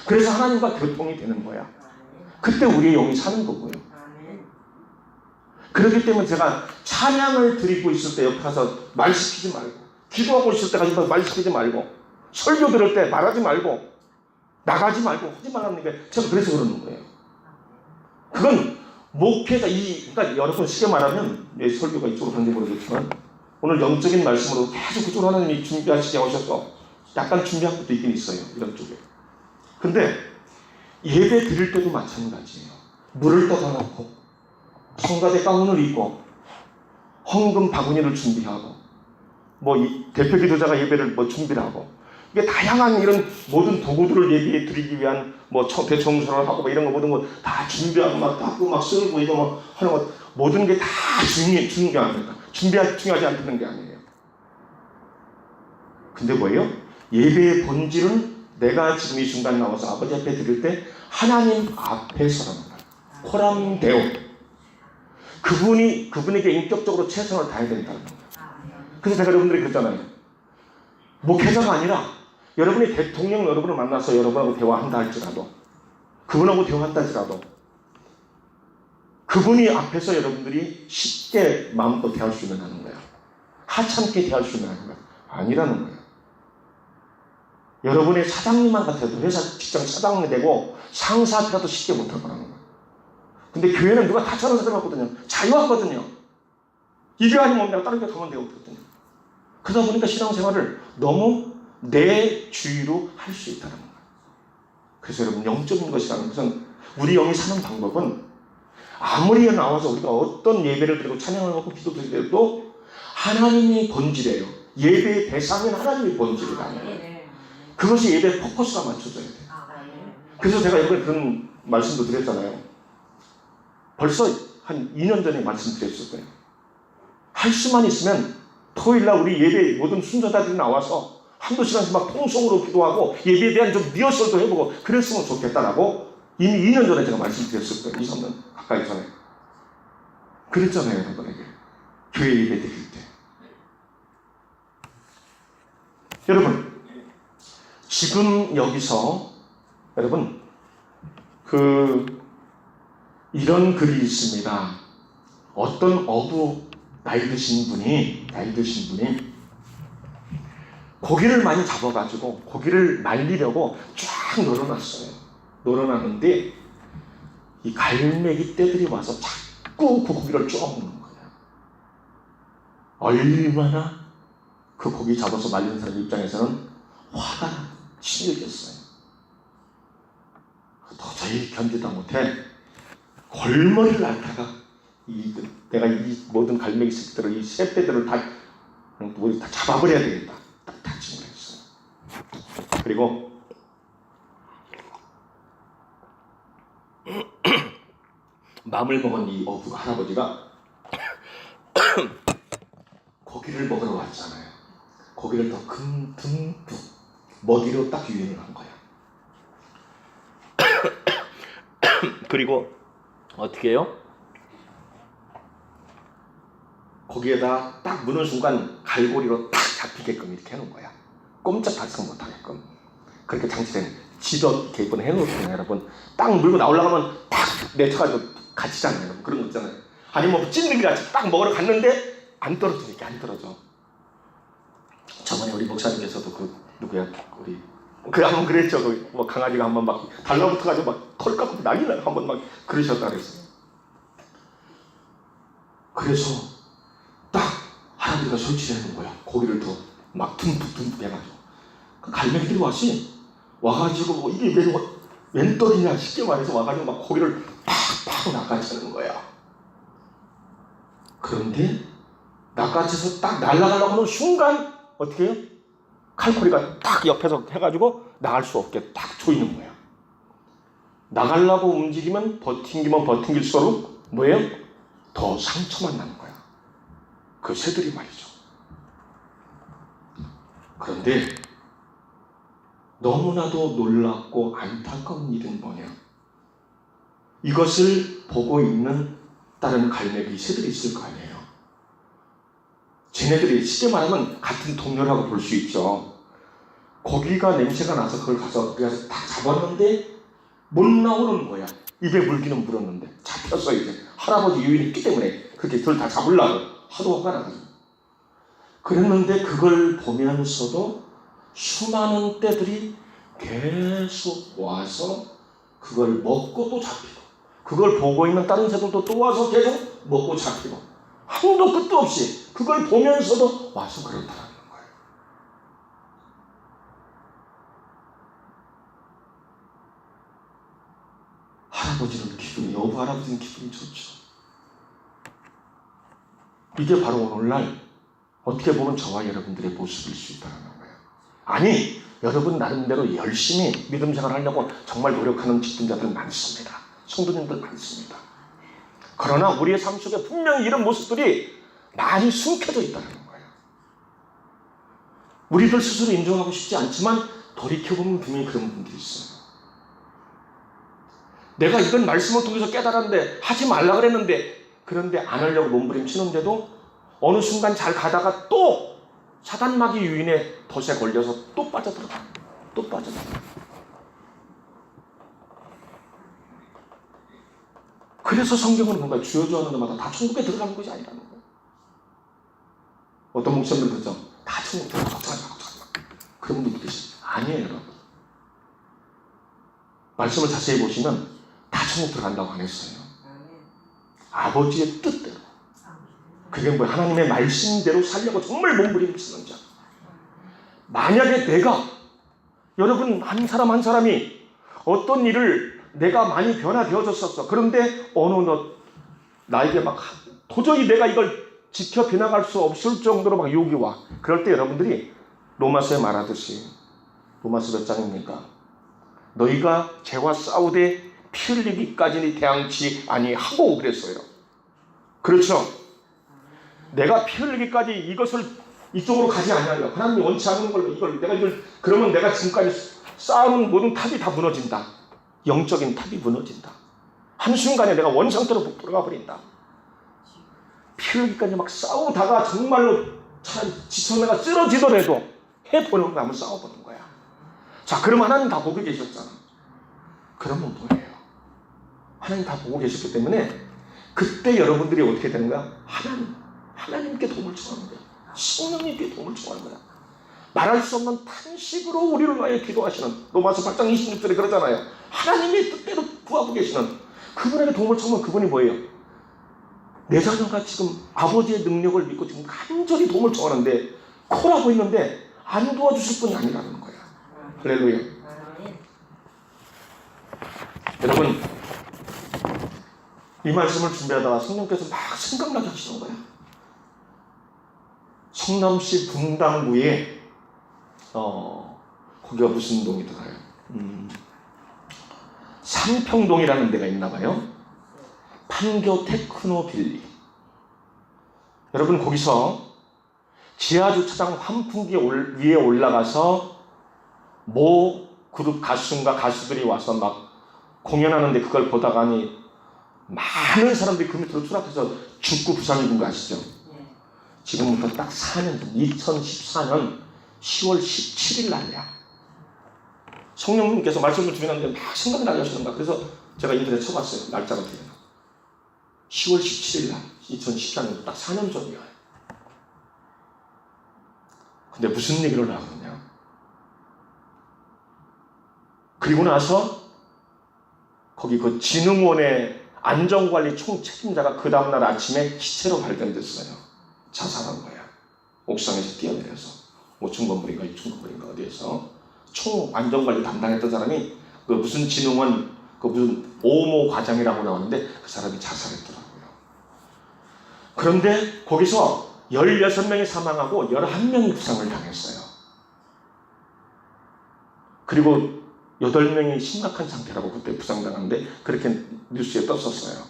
그래서 하나님과 교통이 되는 거야. 그때 우리의 영이 사는 거고요. 그렇기 때문에 제가 찬양을 드리고 있을 때 옆에 가서 말 시키지 말고, 기도하고 있을 때 가서 말 시키지 말고, 설교 들을 때 말하지 말고, 나가지 말고 하지 말라는 게 제가 그래서 그러는 거예요. 그건 목회자, 그러니까 여러분 쉽게 말하면, 설교가 이쪽으로 가는지 모르겠지만, 오늘 영적인 말씀으로 계속 그쪽으로 하나님이 준비하시게 하셔서 약간 준비한 것도 있긴 있어요. 이런 쪽에. 근데 예배 드릴 때도 마찬가지예요. 물을 떠다 놓고, 성가대 가운을 입고, 헌금 바구니를 준비하고, 대표 기도자가 예배를 준비를 하고, 이게 다양한 이런 모든 도구들을 예배에 드리기 위한 대청소를 하고 이런 거 모든 거 다 준비하고 막 닦고 막 쓸고 이거 하는 것 모든 게 다 중요합니다. 중요하지 않다는 게 아니에요. 근데 뭐예요? 예배의 본질은 내가 지금 이 순간 나와서 아버지 앞에 드릴 때 하나님 앞에 서라는 거예요. 코람 데오. 그분에게 인격적으로 최선을 다해야 된다는 거예요. 그래서 제가 여러분들이 그랬잖아요. 목회자가 아니라 여러분이 대통령 여러분을 만나서 여러분하고 대화한다 할지라도, 그분하고 대화한다 할지라도, 그분이 앞에서 여러분들이 쉽게 마음껏 대할 수 있는 하는 거야. 하찮게 대할 수 있는 하는 거야. 아니라는 거야. 여러분의 사장님만 같아도 회사 직장 사장이 되고 상사 앞이라도 쉽게 못할 거라는 거야. 근데 교회는 누가 다 저런 사람이 없거든요. 자유하거든요. 이 교회 아니면 내가 다른 교회 가면 되거든요. 그러다 보니까 신앙생활을 너무 내 주의로 할 수 있다는 거예요. 그래서 여러분, 영적인 것이라는 것은 우리 영이 사는 방법은 아무리 나와서 우리가 어떤 예배를 드리고 찬양을 하고 기도 드리도 하나님이 본질이에요. 예배의 대상인 하나님이 본질이라는 그것이 예배의 포커스가 맞춰져야 돼요. 그래서 제가 이번에 그런 말씀도 드렸잖아요. 벌써 한 2년 전에 말씀드렸을 거예요. 할 수만 있으면 토요일날 우리 예배 모든 순서자들이 나와서 한두 시간씩 막 통성으로 기도하고 예배에 대한 좀 리허설도 해보고 그랬으면 좋겠다라고 이미 2년 전에 제가 말씀드렸을 거예요. 2, 3년 가까이 전에. 그랬잖아요, 여러분에게. 교회 예배 드릴 때. 여러분, 지금 여기서 여러분 이런 글이 있습니다. 어떤 나이 드신 분이 고기를 많이 잡아가지고 고기를 말리려고 쫙 널어놨어요. 널어놨는데 이 갈매기 떼들이 와서 자꾸 그 고기를 쪼아 먹는 거예요. 얼마나 그 고기 잡아서 말리는 사람 입장에서는 화가 치밀겠어요. 도저히 견디다 못해 골머리를 앓다가 내가 이 모든 갈매기 새끼들을 이 새떼들을 다 잡아버려야 되겠다. 딱 다짐을 했어요. 그리고 마음을 먹은 이 할아버지가 고기를 먹으러 왔잖아요. 고기를 더 듬뿍 먹이로 딱 유인을 한 거야. 그리고 어떻게 해요? 거기에다 딱 무는 순간 갈고리로 딱 잡히게끔 이렇게 해놓은 거야. 꼼짝 발성 못하게끔. 그렇게 장치된 지도 개입을 해놓거든요, 여러분. 딱 물고 나오려면 딱 내쳐가지고 갇히잖아요, 여러분. 그런 거 있잖아요. 아니면 뭐 찐득이 같이 딱 먹으러 갔는데 안 떨어지니까 안 떨어져. 저번에 우리 목사님께서도 누구야, 한번 그랬죠. 뭐 강아지가 한번 막 달라붙어가지고 막 털 깎고 난리나 한번 막 그러셨다 그랬어요. 그래서 딱 할아버지가 설치를 해놓은 거야. 고기를 더 막 듬뿍 해가지고. 그 갈매기들이 와가지고 이게 웬 떡이냐 쉽게 말해서 와가지고 막 고기를 팍팍 낚아채는 거야. 그런데 낚아채서 딱 날아가려고 하는 순간 어떻게 해요? 칼코리가 딱 옆에서 해가지고 나갈 수 없게 딱 조이는 거야. 나가려고 움직이면 버팅길수록 뭐예요? 더 상처만 나는 거야. 그 새들이 말이죠. 그런데 너무나도 놀랍고 안타까운 일은 뭐냐? 이것을 보고 있는 다른 갈매기 새들이 있을 거 아니에요. 쟤네들이 쉽게 말하면 같은 동료라고 볼 수 있죠. 고기가 냄새가 나서 그걸 가서 딱 잡았는데 못 나오는 거야. 입에 물기는 물었는데 잡혔어. 이제 할아버지 유인이 있기 때문에 그렇게 그걸 다 잡으려고 하도 화가 나가지고 그랬는데 그걸 보면서도 수많은 떼들이 계속 와서 그걸 먹고 또 잡히고 그걸 보고 있는 다른 새들도 또 와서 계속 먹고 잡히고 한도 끝도 없이 그걸 보면서도 와서 그렇다라는 거예요. 여부 할아버지는 기분이 좋죠. 이게 바로 오늘날 어떻게 보면 저와 여러분들의 모습일 수 있다는 거예요. 아니, 여러분 나름대로 열심히 믿음 생활을 하려고 정말 노력하는 직분자들 많습니다. 성도님들 많습니다. 그러나 우리의 삶 속에 분명히 이런 모습들이 많이 숨겨져 있다는 거예요. 우리들 스스로 인정하고 싶지 않지만 돌이켜보면 분명히 그런 분들이 있어요. 내가 이건 말씀을 통해서 깨달았는데 하지 말라 그랬는데 그런데 안 하려고 몸부림치는데도 어느 순간 잘 가다가 또 사단마귀 유인의 덫에 걸려서 또 빠져들어가. 그래서 성경은 뭔가 주여주하는 데마다 다 천국에 들어가는 것이 아니라는 거예요. 어떤 목사님들 그러죠. 다 천국 들어가. 걱정하지 마. 그런 분들 계시죠. 아니에요, 여러분. 말씀을 자세히 보시면 다 천국 들어간다고 안 했어요. 아버지의 뜻대로. 그게 뭐야? 하나님의 말씀대로 살려고 정말 몸부림치는 자. 만약에 내가 여러분 한 사람 한 사람이 어떤 일을 내가 많이 변화되어졌었어. 그런데 어느 나에게 막 도저히 내가 이걸 지켜 펴나갈 수 없을 정도로 막 욕이 와. 그럴 때 여러분들이 로마서에 말하듯이 로마서 몇 장입니까? 너희가 죄와 싸우되 피 흘리기까지는 대항치 아니하고 그랬어요. 그렇죠? 내가 피 흘리기까지 이것을 이쪽으로 가지 않냐고요. 하나님이 원치 않는 걸로 이걸 그러면 내가 지금까지 쌓아놓은 모든 탑이 다 무너진다. 영적인 탑이 무너진다. 한순간에 내가 원상태로 복돌아가 버린다. 피 흘리기까지 막 싸우다가 정말로 차라리 지쳐 내가 쓰러지더라도 해보는 거 한번 싸워보는 거야. 자, 그럼 하나님 다 보고 계셨잖아. 그러면 뭐예요? 하나님 다 보고 계셨기 때문에 그때 여러분들이 어떻게 되는 거야? 하나님께 도움을 청하는 거야. 성령님께 도움을 청하는 거야. 말할 수 없는 탄식으로 우리를 위하여 기도하시는, 로마서 8장 26절에 그러잖아요. 하나님의 뜻대로 구하고 계시는 그분에게 도움을 청하면 그분이 뭐예요? 내 자녀가 지금 아버지의 능력을 믿고 지금 간절히 도움을 청하는데 코라고 있는데 안 도와주실 분이 아니라는 거야. 할렐루야. 여러분, 이 말씀을 준비하다가 성령께서 막 생각나게 하시는 거야. 성남시 분당구에 거기가 무슨 동이더라요? 삼평동이라는 데가 있나 봐요. 판교 테크노빌리. 여러분, 거기서 지하주차장 환풍기 위에 올라가서 모 그룹 가수인가 가수들이 와서 막 공연하는데 그걸 보다가니 많은 사람들이 그 밑으로 추락해서 죽고 부상이 된 거 아시죠? 지금부터 딱 4년 전 2014년 10월 17일 날이야. 성령님께서 말씀을 주시는데 막 생각나게 하시는 거야. 그래서 제가 인터넷 쳐봤어요. 날짜가 어떻게 되나. 10월 17일 날 2014년 딱 4년 전이야. 근데 무슨 얘기를 하느냐. 그리고 나서 거기 그 진흥원의 안전관리 총책임자가 그 다음날 아침에 시체로 발견됐어요. 자살한 거야. 옥상에서 뛰어내려서 5층 건물인가 6층 건물인가 어디에서 총 안전관리 담당했던 사람이 그 무슨 진흥원 그 무슨 오모 과장이라고 나왔는데 그 사람이 자살했더라고요. 그런데 거기서 16명이 사망하고 11명이 부상을 당했어요. 그리고 8명이 심각한 상태라고 그때 부상당하는데 그렇게 뉴스에 떴었어요.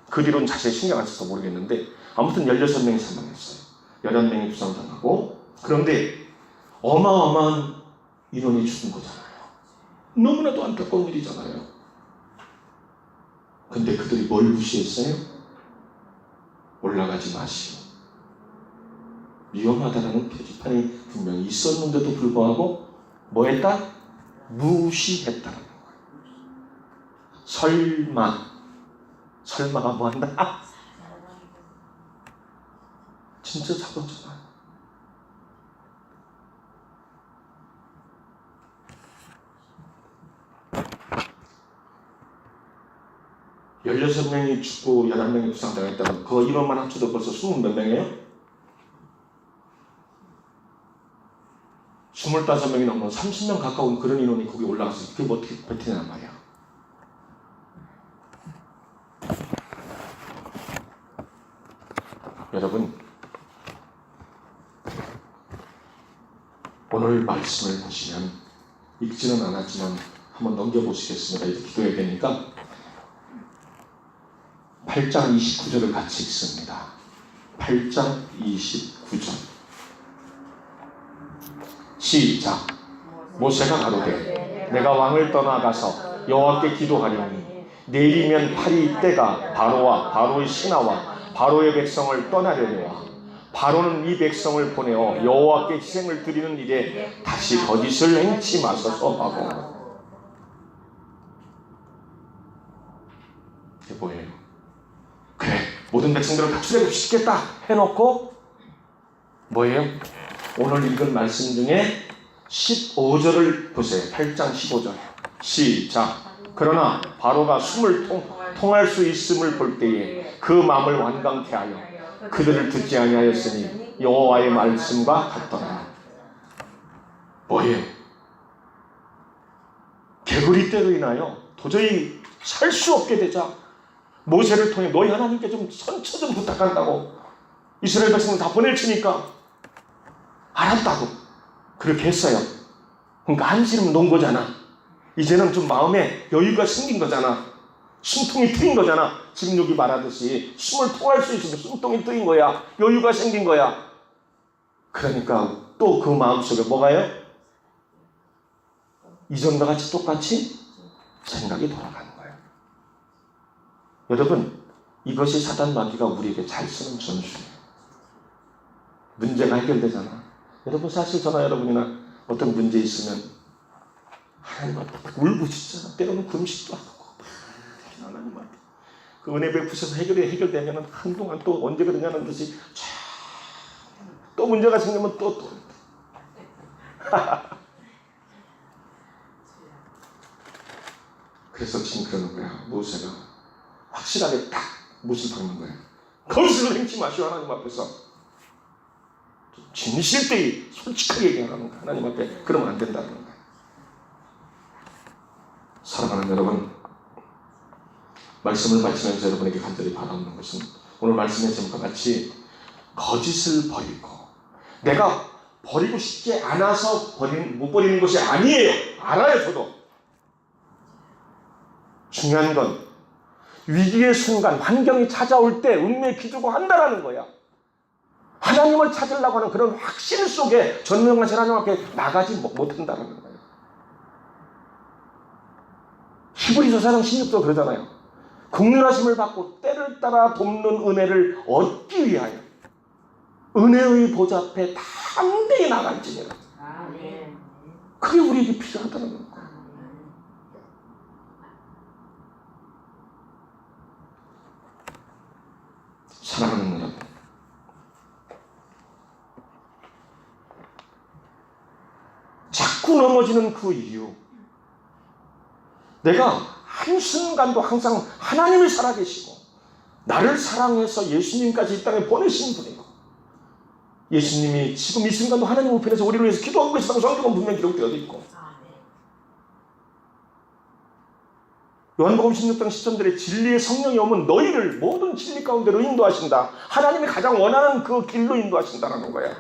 그 뒤로는 자세히 신경 안 써서 모르겠는데 아무튼 16명이 사망했어요. 11명이 부상당하고. 그런데 어마어마한 인원이 죽은 거잖아요. 너무나도 안타까운 일이잖아요. 근데 그들이 뭘 무시했어요? 올라가지 마시오. 위험하다라는 표지판이 분명히 있었는데도 불구하고 뭐 했다? 무시했다는 거예요. 설마가 뭐 한다? 진짜 잡았잖아요. 열여섯 명이 죽고 11명이 부상당했다면 그 인원만 합쳐도 벌써 20몇 명이에요? 25명이 넘는 30명 가까운 그런 인원이 거기 올라갔어요. 그게 뭐 어떻게 버티냐는 말이야. 여러분, 오늘 말씀을 보시면 읽지는 않았지만 한번 넘겨보시겠습니다. 이제 기도해야 되니까 8장 29절을 같이 읽습니다. 8장 29절 시작. 모세가 가로되 내가 왕을 떠나가서 여호와께 기도하려니 내일이면 팔이 때가 바로와 바로의 신하와 바로의 백성을 떠나려니와 바로는 이 백성을 보내어 여호와께 희생을 드리는 일에 다시 거짓을 행치 마소서 하고. 이게 뭐예요? 그래, 모든 백성들을 다 출애굽시키겠다 해놓고 뭐예요? 오늘 읽은 말씀 중에 15절을 보세요. 8장 15절 시작. 그러나 바로가 숨을 통할 수 있음을 볼 때에 그 마음을 완강케 하여 그들을 듣지 아니하였으니 여호와의 말씀과 같더라. 뭐예요? 개구리 떼로 인하여 도저히 살 수 없게 되자 모세를 통해 너희 하나님께 좀 선처 좀 부탁한다고 이스라엘 백성을 다 보낼 테니까 알았다고 그렇게 했어요. 그러니까 한시름 놓은 거잖아. 이제는 좀 마음에 여유가 생긴 거잖아. 숨통이 트인 거잖아. 지금 여기 말하듯이 숨을 통할 수 있으면 숨통이 트인 거야. 여유가 생긴 거야. 그러니까 또 그 마음속에 뭐가요? 이전과 같이 똑같이 생각이 돌아가는 거예요. 여러분, 이것이 사단 마귀가 우리에게 잘 쓰는 전술이에요. 문제가 해결되잖아. 여러분, 사실 저나 여러분이나 어떤 문제 있으면 하나님 앞에 울부짖잖아. 때로는 금식도 하고 하나님 앞에 그 은혜 베푸셔서 해결되면 한동안 또 언제 그러냐는 듯이 또 문제가 생기면 또 그래서 지금 그러는 거야. 모세가 확실하게 딱 못을 박는 거야. 거짓을 행치 마시오. 하나님 앞에서 진실되이 솔직하게 얘기하는 거야. 하나님 앞에. 그러면 안 된다는 거야. 사랑하는 여러분, 말씀을 마치면서 여러분에게 간절히 바라는 것은 오늘 말씀의 제목과 같이 거짓을 버리고, 내가 버리고 싶지 않아서 못 버리는 것이 아니에요. 알아요. 저도. 중요한 건 위기의 순간, 환경이 찾아올 때 운명에 기두고 한다라는 거야. 하나님을 찾으려고 하는 그런 확신 속에 전능하신 하나님 앞에 나가지 못한다는 거예요. 히브리서 4장 16절 그러잖아요. 긍휼하심을 받고 때를 따라 돕는 은혜를 얻기 위하여 은혜의 보좌 앞에 담대히 나갈지니라. 그게 우리에게 필요하다는 거예요. 사랑하는 여러분, 자꾸 넘어지는 그 이유, 내가 한순간도 항상 하나님이 살아계시고 나를 사랑해서 예수님까지 이 땅에 보내신 분이고, 예수님이 지금 이 순간도 하나님 우편에서 우리를 위해서 기도하고 계시다고 성경은 분명히 기록되어 있고, 요한복음 16장 10절에 진리의 성령이 오면 너희를 모든 진리 가운데로 인도하신다. 하나님이 가장 원하는 그 길로 인도하신다는 거야.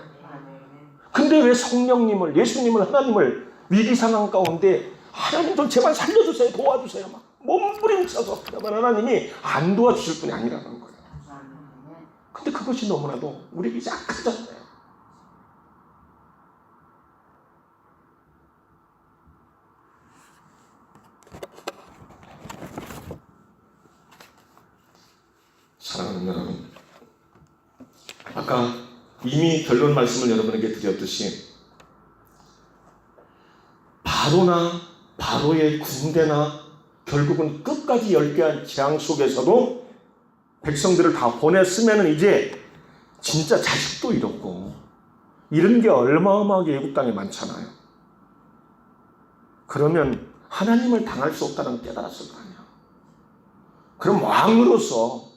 근데 왜 성령님을, 예수님을, 하나님을 위기 상황 가운데 하나님 좀 제발 살려주세요, 도와주세요 막 몸부림쳐서 그러면 하나님이 안 도와주실 분이 아니라는 거예요. 근데 그것이 너무나도 우리에게 약하잖아요. 사랑하는 여러분, 아까 이미 결론 말씀을 여러분에게 드렸듯이 바로나 바로의 군대나 결국은 끝까지 열개한 재앙 속에서도 백성들을 다 보냈으면 이제 진짜 자식도 잃었고 이런 게 어마어마하게 애국 땅에 많잖아요. 그러면 하나님을 당할 수 없다는 깨달았을 거 아니야. 그럼 왕으로서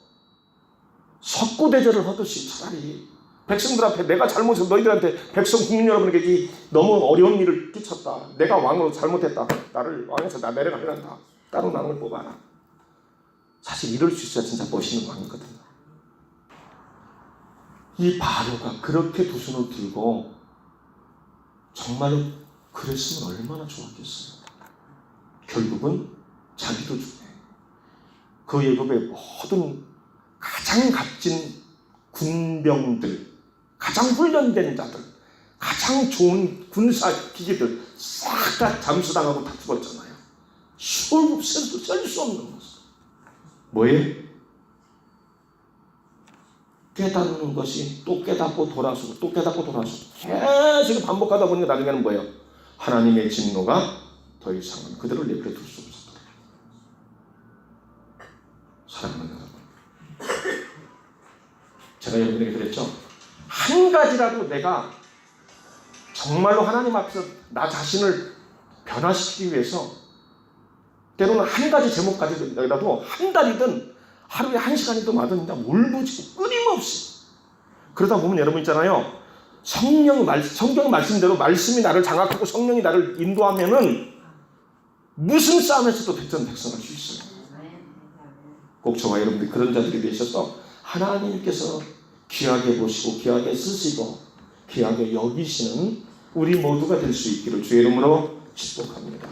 석고대죄를 하듯이 차라리 백성들 앞에 내가 잘못해서 너희들한테 백성 국민 여러분에게 너무 어려운 일을 끼쳤다. 내가 왕으로 잘못했다. 나를 왕에서 나 내려가게 한다. 다른 왕을 뽑아라. 사실 이럴 수 있어야 진짜 멋있는 왕이거든요. 이 바로가 그렇게 두 손을 들고 정말로 그랬으면 얼마나 좋았겠어요. 결국은 자기도 죽네. 그 예굽의 모든 가장 값진 군병들, 가장 훈련된 자들, 가장 좋은 군사 기기들 싹 다 잠수당하고 다 죽었잖아요. 셀 수 없는 모습. 뭐예요? 깨닫는 것이 또 깨닫고 돌아서고 또 깨닫고 돌아서고 계속 반복하다 보니까 나중에는 뭐예요? 하나님의 진노가 더 이상은 그들을 내버려 둘 수 없었다. 사랑하는 여러분, 제가 여러분에게 그랬죠? 한 가지라도 내가 정말로 하나님 앞에서 나 자신을 변화시키기 위해서 때로는 한 가지 제목까지라도 한 달이든 하루에 1시간이든 와든다 울부짖고 끊임없이 그러다 보면 여러분 있잖아요. 성경 말씀대로 말씀이 나를 장악하고 성령이 나를 인도하면은 무슨 싸움에서도 백전백승할 수 있어요. 꼭 저와 여러분들이 그런 자들이 되셔서 하나님께서 귀하게 보시고 귀하게 쓰시고 귀하게 여기시는 우리 모두가 될 수 있기를 주의 이름으로 축복합니다.